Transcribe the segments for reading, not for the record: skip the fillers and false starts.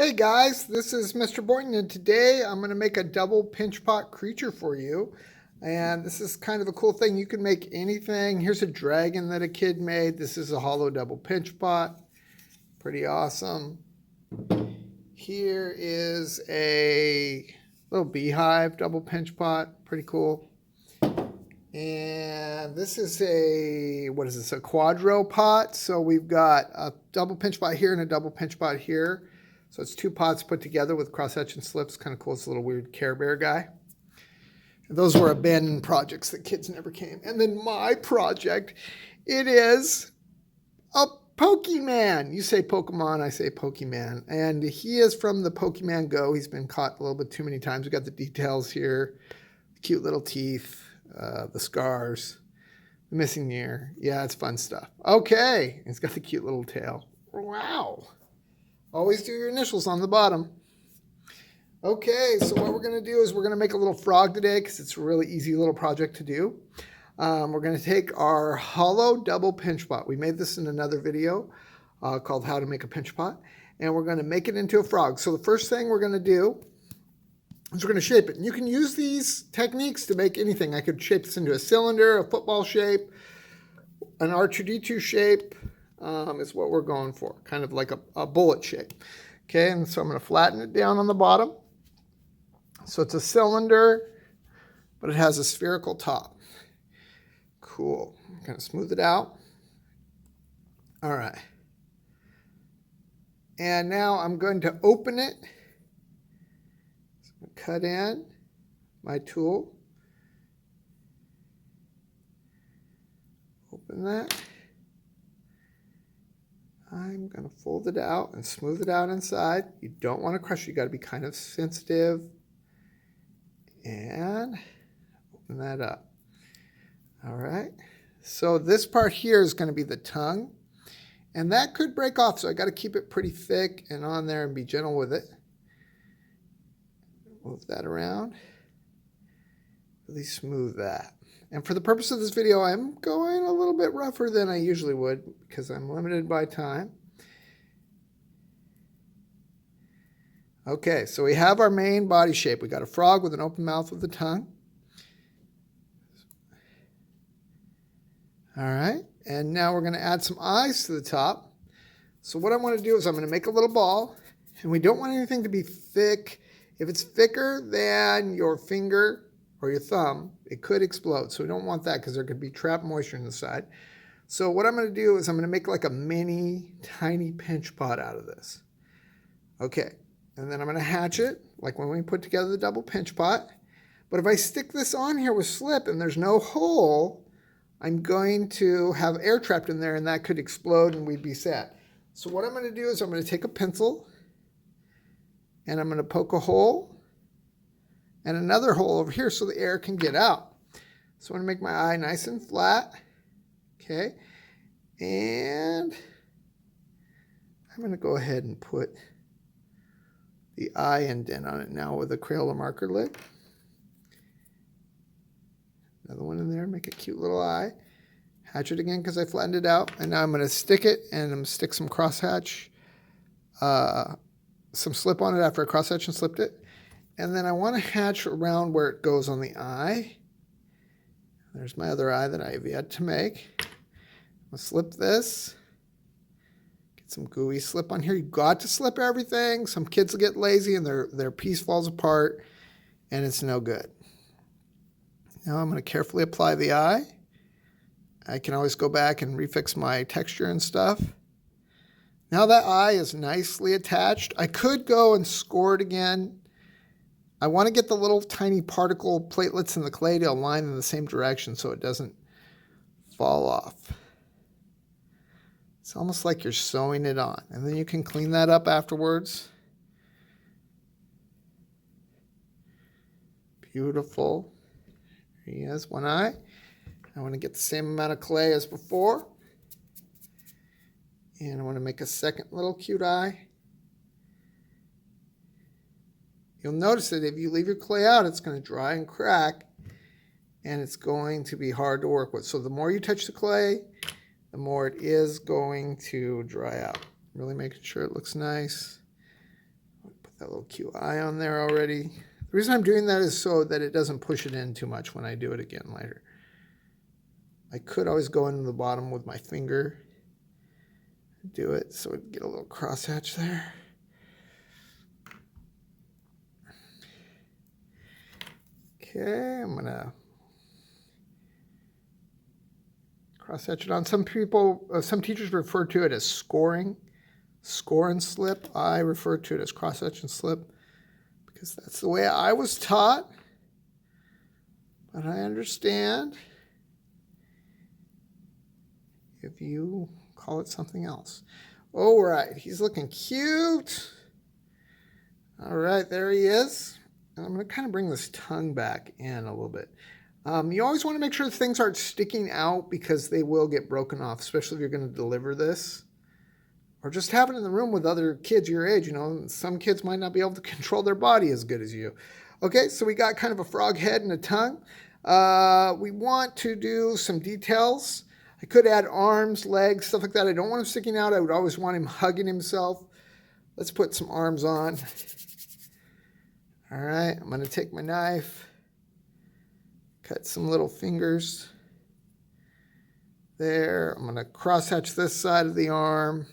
Hey guys, this is Mr. Boynton, and today I'm going to make a double pinch pot creature for you. And this is kind of a cool thing. You can make anything. Here's a dragon that a kid made. This is a hollow double pinch pot. Pretty awesome. Here is a little beehive double pinch pot. Pretty cool. And this is a quadro pot. So we've got a double pinch pot here and a double pinch pot here. So it's two pots put together with cross-hatch and slips. Kind of cool. It's a little weird Care Bear guy. And those were abandoned projects that kids never came. And then my project, it is a Pokemon. You say Pokemon, I say Pokemon. And he is from the Pokemon Go. He's been caught a little bit too many times. We got the details here. Cute little teeth, the scars, the missing ear. Yeah, it's fun stuff. Okay. He's got the cute little tail. Wow. Always do your initials on the bottom. Okay, so what we're going to do is we're going to make a little frog today because it's a really easy little project to do. We're going to take our hollow double pinch pot. We made this in another video called How to Make a Pinch Pot. And we're going to make it into a frog. So the first thing we're going to do is we're going to shape it. And you can use these techniques to make anything. I could shape this into a cylinder, a football shape, an R2-D2 shape. Is what we're going for, kind of like a bullet shape. Okay, and so I'm going to flatten it down on the bottom. So it's a cylinder, but it has a spherical top. Cool. I'm going to smooth it out. All right. And now I'm going to open it. So I'm going to cut in my tool. Open that. I'm going to fold it out and smooth it out inside. You don't want to crush it. You got to be kind of sensitive. And open that up. All right. So this part here is going to be the tongue. And that could break off, so I got to keep it pretty thick and on there and be gentle with it. Move that around. Really smooth that. And for the purpose of this video, I'm going a little bit rougher than I usually would because I'm limited by time. Okay, so we have our main body shape. We got a frog with an open mouth with a tongue. All right, and now we're going to add some eyes to the top. So what I want to do is I'm going to make a little ball, and we don't want anything to be thick. If it's thicker than your finger or your thumb, it could explode. So we don't want that because there could be trapped moisture inside. So what I'm going to do is I'm going to make like a mini tiny pinch pot out of this. Okay, and then I'm going to hatch it like when we put together the double pinch pot. But if I stick this on here with slip and there's no hole, I'm going to have air trapped in there and that could explode and we'd be set. So what I'm going to do is I'm going to take a pencil and I'm going to poke a hole and another hole over here so the air can get out. So I'm going to make my eye nice and flat. Okay. And I'm going to go ahead and put the eye indent on it now with a Crayola marker lid. Another one in there, make a cute little eye. Hatch it again because I flattened it out. And now I'm going to stick it and I'm going to stick some crosshatch, some slip on it after I crosshatch and slipped it. And then I want to hatch around where it goes on the eye. There's my other eye that I have yet to make. I'm going to slip this. Get some gooey slip on here. You've got to slip everything. Some kids will get lazy and their piece falls apart and it's no good. Now I'm going to carefully apply the eye. I can always go back and refix my texture and stuff. Now that eye is nicely attached. I could go and score it again. I want to get the little tiny particle platelets in the clay to align in the same direction so it doesn't fall off. It's almost like you're sewing it on. And then you can clean that up afterwards. Beautiful. There he is, one eye. I want to get the same amount of clay as before. And I want to make a second little cute eye. You'll notice that if you leave your clay out, it's going to dry and crack, and it's going to be hard to work with. So the more you touch the clay, the more it is going to dry out. Really making sure it looks nice. Got that little cute eye on there already. The reason I'm doing that is so that it doesn't push it in too much when I do it again later. I could always go into the bottom with my finger. Do it so we get a little crosshatch there. Okay, I'm gonna crosshatch it on. Some people, some teachers refer to it as scoring, score and slip. I refer to it as crosshatch and slip because that's the way I was taught. But I understand if you call it something else. All right, he's looking cute. All right, there he is. I'm going to kind of bring this tongue back in a little bit. You always want to make sure things aren't sticking out because they will get broken off, especially if you're going to deliver this. Or just have it in the room with other kids your age. You know, some kids might not be able to control their body as good as you. Okay, so we got kind of a frog head and a tongue. We want to do some details. I could add arms, legs, stuff like that. I don't want him sticking out. I would always want him hugging himself. Let's put some arms on. All right, I'm going to take my knife, cut some little fingers there. I'm going to crosshatch this side of the arm.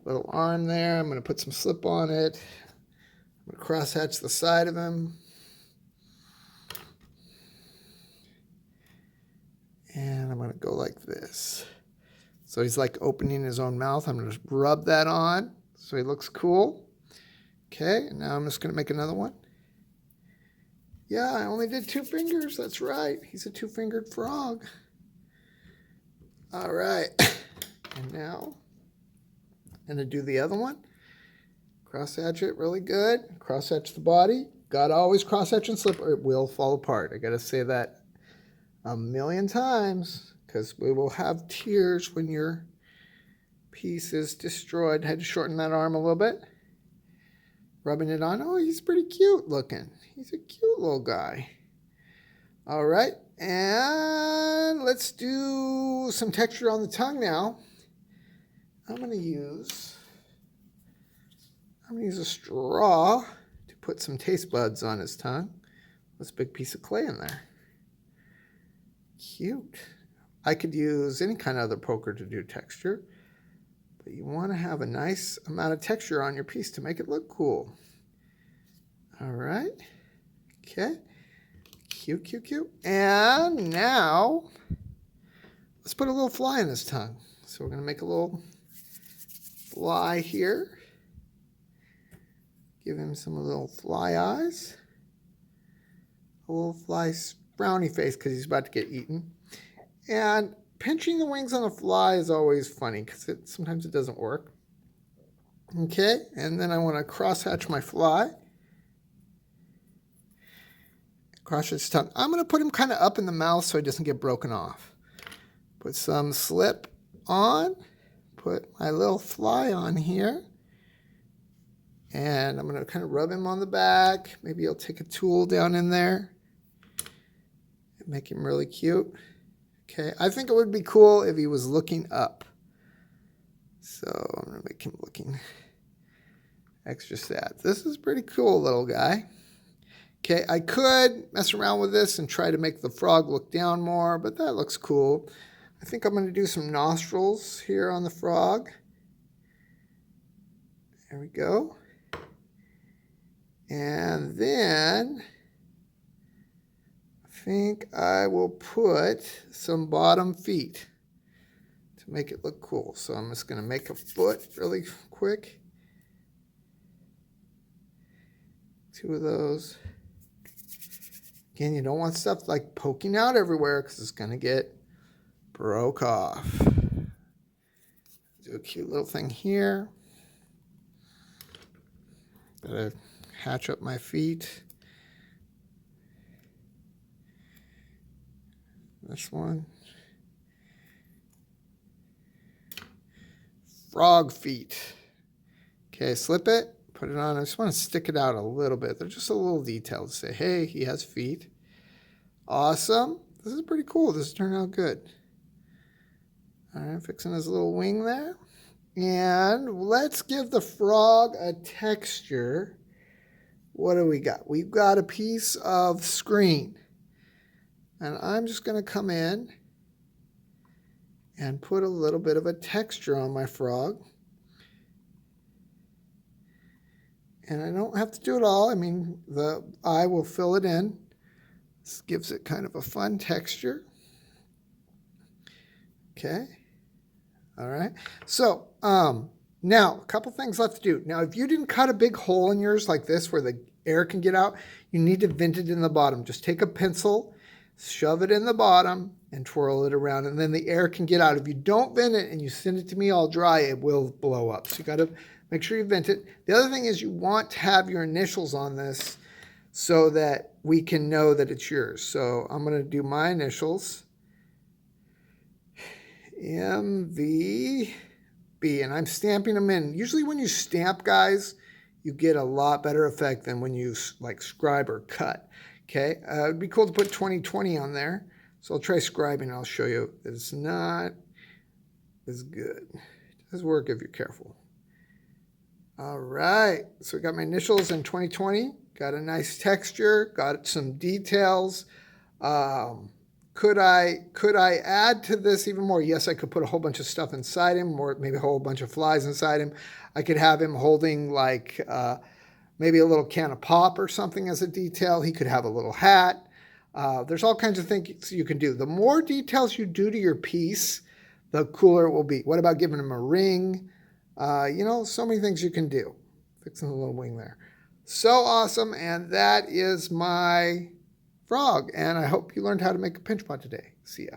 Little arm there. I'm going to put some slip on it. I'm going to crosshatch the side of him. And I'm going to go like this. So he's like opening his own mouth. I'm going to rub that on so he looks cool. Okay, and now I'm just going to make another one. Yeah, I only did 2 fingers. That's right. He's a 2-fingered frog. All right. And now I'm going to do the other one. Crosshatch it really good. Crosshatch the body. Got to always crosshatch and slip or it will fall apart. I got to say that a million times because we will have tears when your piece is destroyed. Had to shorten that arm a little bit. Rubbing it on. Oh, he's pretty cute looking. He's a cute little guy. All right, and let's do some texture on the tongue now. I'm going to use a straw to put some taste buds on his tongue. That's a big piece of clay in there. Cute. I could use any kind of other poker to do texture. But you want to have a nice amount of texture on your piece to make it look cool. All right. Okay. Cute, cute, cute. And now, let's put a little fly in his tongue. So we're going to make a little fly here. Give him some little fly eyes. A little fly brownie face because he's about to get eaten. And pinching the wings on a fly is always funny because sometimes it doesn't work. Okay, and then I want to crosshatch my fly. Crosshatch his tongue. I'm going to put him kind of up in the mouth so he doesn't get broken off. Put some slip on. Put my little fly on here. And I'm going to kind of rub him on the back. Maybe I'll take a tool down in there. And make him really cute. Okay, I think it would be cool if he was looking up. So I'm going to make him looking extra sad. This is pretty cool, little guy. Okay, I could mess around with this and try to make the frog look down more, but that looks cool. I think I'm going to do some nostrils here on the frog. There we go. And then I think I will put some bottom feet to make it look cool. So I'm just going to make a foot really quick. 2 of those. Again, you don't want stuff like poking out everywhere because it's going to get broke off. Do a cute little thing here. Gotta hatch up my feet. This one. Frog feet. Okay, slip it. Put it on. I just want to stick it out a little bit. They're just a little detail to say, hey, he has feet. Awesome. This is pretty cool. This turned out good. All right, fixing his little wing there. And let's give the frog a texture. What do we got? We've got a piece of screen. And I'm just going to come in and put a little bit of a texture on my frog. And I don't have to do it all. I mean, the eye will fill it in. This gives it kind of a fun texture. Okay. All right. So now a couple things left to do. Now, if you didn't cut a big hole in yours like this where the air can get out, you need to vent it in the bottom. Just take a pencil, shove it in the bottom, and twirl it around, and then the air can get out. If you don't vent it and you send it to me all dry, it will blow up. So you got to make sure you vent it. The other thing is you want to have your initials on this so that we can know that it's yours. So I'm going to do my initials, MVB, and I'm stamping them in. Usually when you stamp, guys, you get a lot better effect than when you like scribe or cut. Okay, it'd be cool to put 2020 on there. So I'll try scribing. I'll show you that it's not as good. It does work if you're careful. All right, so we got my initials in 2020. Got a nice texture. Got some details. Could I add to this even more? Yes, I could put a whole bunch of stuff inside him, or maybe a whole bunch of flies inside him. I could have him holding like maybe a little can of pop or something as a detail. He could have a little hat. There's all kinds of things you can do. The more details you do to your piece, the cooler it will be. What about giving him a ring? So many things you can do. Fixing the little wing there. So awesome, and that is my frog, and I hope you learned how to make a pinch pot today. See ya.